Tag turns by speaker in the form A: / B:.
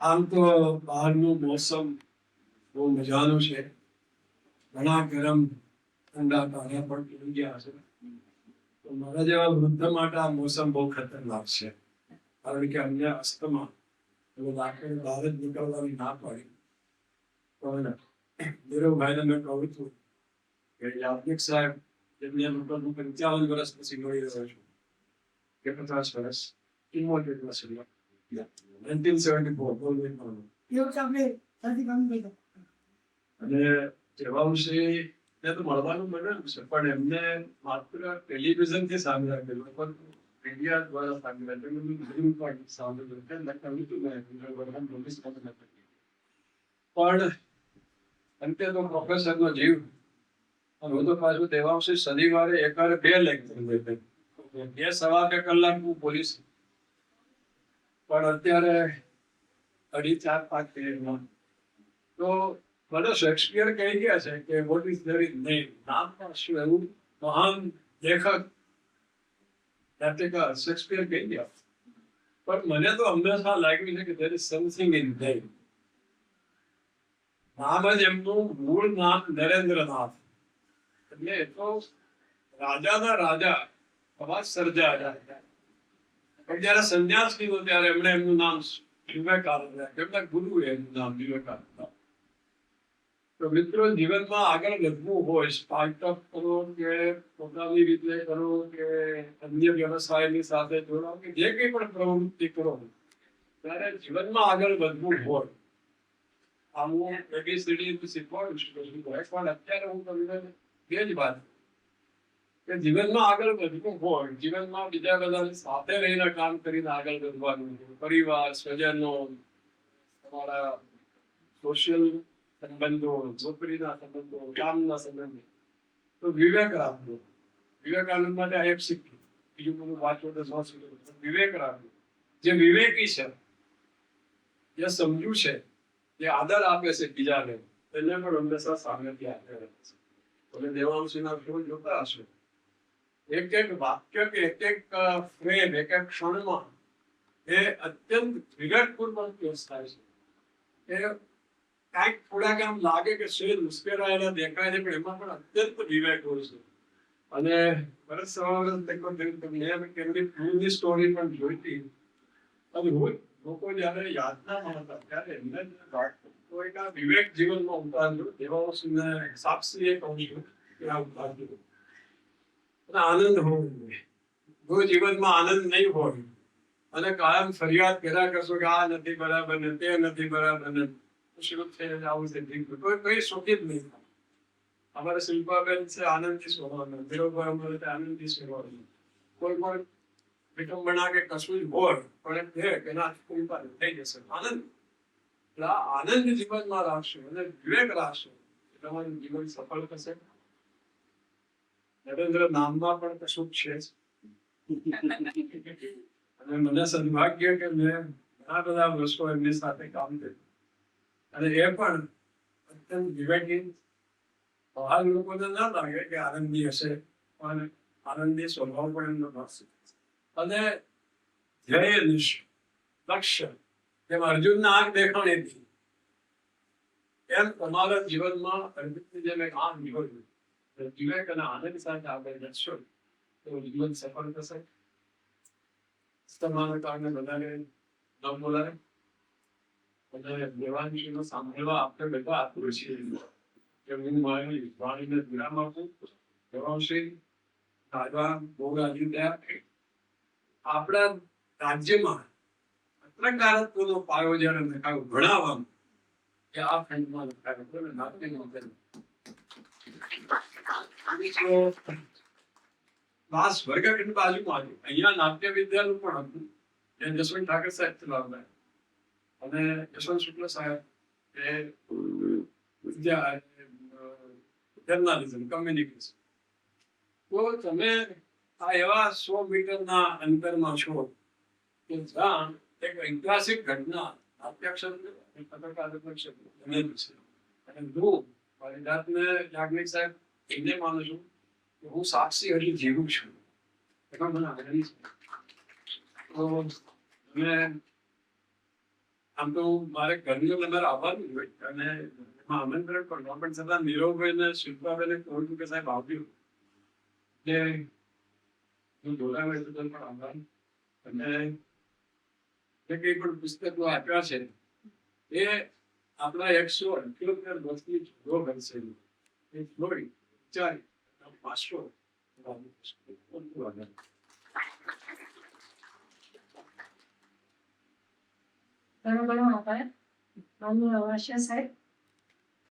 A: આમ તો બહારનું મોસમ બહુ મજાનું છે. ઘણા ગરમ ઠંડા પાણી પણ પી ગયા છે. તો મારા જેવા વૃદ્ધ માટે આ મોસમ બહુ ખતરનાક છે. કારણ કે અમને અસ્થમા એટલે બહાર જ નીકળવાની ના પાડી. પણ ધીરુભાઈને મેં કહું છું કે યાજ્ઞિક સાહેબ જેમની ઉપર હું 55 વર્ષ પછી મળી રહ્યો છું કે 50 વર્ષ 74 વર્ષ 1974 અને જવાબશ્રીને તો મળવાનું મળ્યું છે, પણ એમને માત્ર ટેલિવિઝન થી સાંભળ્યા કે લોકો મીડિયા દ્વારા સાંભળ્યા સાંભળ્યું પણ અંતે તો પ્રોફેસર નો જીવ. અને હું તો પાછું દેવાંશી શનિવારે એકારે 2 લેક્ચર લેતો, 2 સવા 2 કલાક હું બોલીશ, પણ અત્યારે 3.5 4 5 મિનિટમાં તો મને શેક્સપિયર કહી ગયા છે કે what is there is name, નામ પણ શું એવું મહાન લેખક શેક્સપિયર કહી ગયા. પણ મને તો હંમેશા લાગ્યું છે કે there is something in name. નામ જ એમનું મૂળ નામ નરેન્દ્રનાથ, એટલે એ તો રાજાના રાજા અવાજ સર્જાયા. પણ જયારે સંન્યાસ લીધો ત્યારે એમણે એમનું નામ વિવેકાનંદ રાખ્યું. એમના ગુરુએ એમનું નામ વિવેકાનંદ. તો મિત્રો, જીવનમાં આગળ વધવું હોય, સ્ટાર્ટઅપ કરો કે પોતાની રીતે કરો કે અન્ય વ્યવસાયની સાથે જોડાઓ કે જે કંઈ પણ પ્રવૃત્તિ કરો, ત્યારે જીવનમાં આગળ વધવું હોય, આ હું ABCD શીખવાડું છું, પણ અત્યારે હું તમને બે જ વાત કે જીવનમાં આગળ વધવું હોય, જીવનમાં બીજા બધાની સાથે રહીને કામ કરીને આગળ વધવાનું, પરિવાર, સ્વજનો, તમારા સોશિયલ સંબંધો, નોકરીના સંબંધો, કામના સંબંધો, તો વિવેક રાખવો. વિવેકાનંદ માટે આ એક શીખ્યું, બીજું બધું વાંચો તો ન શીખ્યું. વિવેક રાખવો. જે વિવેકી છે, જે સમજુ છે, જે આદર આપે છે બીજાને, એને પણ હંમેશા સામેથી આદર આપે છે. તમે દેવાંશીના શો જોતા હશો, એક એક વાક્ય કે એક ફ્રેમ, એક ક્ષણમાં એ અત્યંત વિવેકપૂર્વક પેશ થાય છે. એ કાંઈક થોડાક આમ લાગે કે શેર ઉશ્કેરાયેલા દેખાય છે, પણ એમાં પણ અત્યંત વિવેક હોય છે. અને વર્ષ સવા વર્ષ મેં એમની પૂરની સ્ટોરી પણ જોઈ હતી. અને લોકો જયારે યાતનામાં હતા ત્યારે એમને તો એક આ વિવેક જીવનમાં ઉતારજો. દેવાંશને સાક્ષીએ કહું છું કે આ ઉતારજો. અને આનંદ હોવો જોઈએ. જો જીવનમાં આનંદ નહીં હોય અને કાયમ ફરિયાદ કર્યા કરશો કે આ નથી બરાબર ને તે નથી બરાબર ને શું છે આવું છે કઈ સુખી જ નહીં થાય. અમારે શિલ્પાબેન છે આનંદથી સ્વભાવના, ધીરુભાઈ અમારે આનંદથી સ્વભાવના. કોઈ પણ વિટંબણા કે કશું જ હોય પણ એમ કહે કે ના થઈ જશે આનંદ. એટલે આ આનંદ જીવનમાં રાખશો અને વિવેક રાખશો, તમારું જીવન સફળ થશે. નરેન્દ્ર નામમાં પણ કશું છે. અને મને સદભાગ્ય કે મેં ઘણા બધા વર્ષો એમની સાથે કામ કર્યું, અને એ પણ અત્યંત વિવેકી. બહાર લોકોને ના લાગે કે આનંદી હશે, પણ આનંદી સ્વભાવ પણ એમનો હશે. અને ધ્યેય લક્ષ્ય, જેમ અર્જુનના આંખ દેખાણી હતી, એમ તમારા જીવનમાં અર્જુનની જેમ એક આંખ જોયું. વિવેક અને આનંદ સાથે આગળ વધશો તો જીવન સફળ થશે. તમારા કારણે બધાને ન બોલાય. અને દેવાંશીનો સાંભળવા આપણે બધા આતુર છીએ કે હું મારી વાણીને વિરામ આપું. દેવાંશી દાદા બહુ રાજી થયા. આપણા રાજ્યમાં પત્રકારત્વનો પાયો જયારે નખાયો ભણાવવામાં, કે આ ખંડમાં નખાયો ક્લાસ વર્ગખંડ બાજુમાં હતું. અહીંયા નાટ્ય વિદ્યાનું પણ હતું, જે જસવંત ઠાકર સાહેબ ચલાવતા, અને યશવંત શુક્લ સાહેબ એ જર્નાલિઝમ, કમ્યુનિકેશન. તો તમે આ એવા 100 મીટરના અંતરમાં છો કે જ્યાં એક ઐતિહાસિક ઘટના પત્રકારત્વ ક્ષેત્ર બનેલું છે. અને હું મારી જાતને યાજ્ઞિક સાહેબ એને માનું છું કે હું સાક્ષી હજી જીવું છું. એમાં મને આનંદ છે. તો મેં આમ તો મારે ઘરનો નંબર આવવાનું હોય અને એમાં આમંત્રણ પણ પણ છતાં નીરવભાઈ ને શિલ્પાભાઈને કહું છું કે સાહેબ આવ્યું એટલે હું બોલાવે તો પણ આવવાનું અને જે કંઈ પણ પુસ્તકો આપ્યા છે એ આપણા 178 વર્ષની જૂનો બનશે એ જોઈ વિચારી વાંચો.
B: ઘણો ઘણો આભાર. માનનીય અવશ્ય સાહેબ.